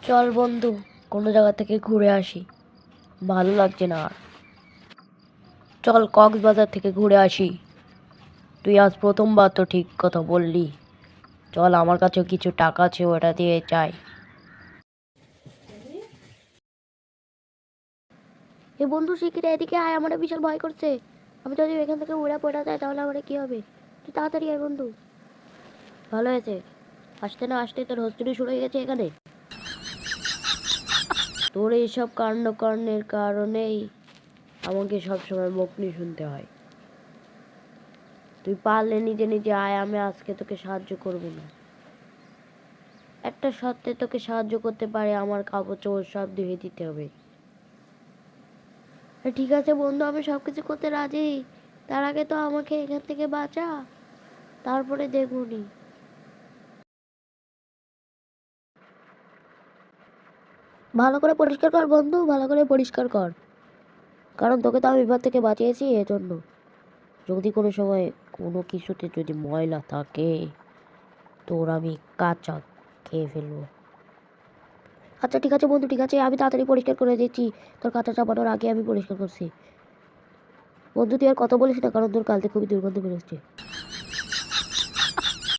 চল বন্ধু, কোনো জায়গা থেকে ঘুরে আসি। ভালো লাগছে না আর। চল কক্সবাজার থেকে ঘুরে আসি। তুই আজ প্রথমবার তো ঠিক কথা বললি। চল, আমার কাছেও কিছু টাকা আছে, ওটা দিয়ে যাই। এ বন্ধু, শিখিরা এদিকে আয়, আমার বিশাল ভয় করছে। আমি যদি এখান থেকে উড়ে পড়া যায় তাহলে আমার কি হবে? তুই তাড়াতাড়ি আয় বন্ধু। ভালো হয়েছে, আসতে না আসতে তোর হোস্টেলে শুরু হয়ে গেছে এখানে। তোর এইসব কাণ্ডকর্ণের কারণেই আমাকে সবসময় বকুনি শুনতে হয়। তুই পারলে নিজে নিজে আয়, আমি আজকে তোকে সাহায্য করব না। একটা শর্তে তোকে সাহায্য করতে পারে, আমার কাপড় চোপড় সব ধুয়ে দিতে হবে। ঠিক আছে বন্ধু, আমি সব কিছু করতে রাজি। তার আগে তো আমাকে এখান থেকে বাঁচা, তারপরে দেখুনি। ভালো করে পরিষ্কার কর বন্ধু, ভালো করে পরিষ্কার কর। কারণ তোকে তো আমি বিপদ থেকে বাঁচিয়েছি এজন্য। যদি কোনো সময় কোনো কিছুতে যদি ময়লা থাকে, তোর আমি কাঁচা খেয়ে ফেলবো। আচ্ছা ঠিক আছে বন্ধু, ঠিক আছে, আমি তাড়াতাড়ি পরিষ্কার করে দিচ্ছি। তোর কাঁচা চাপানোর আগে আমি পরিষ্কার করছি। বন্ধু তুই আর কথা বলিস না, কারণ তোর কালকে খুবই দুর্গন্ধ বেরোচ্ছে।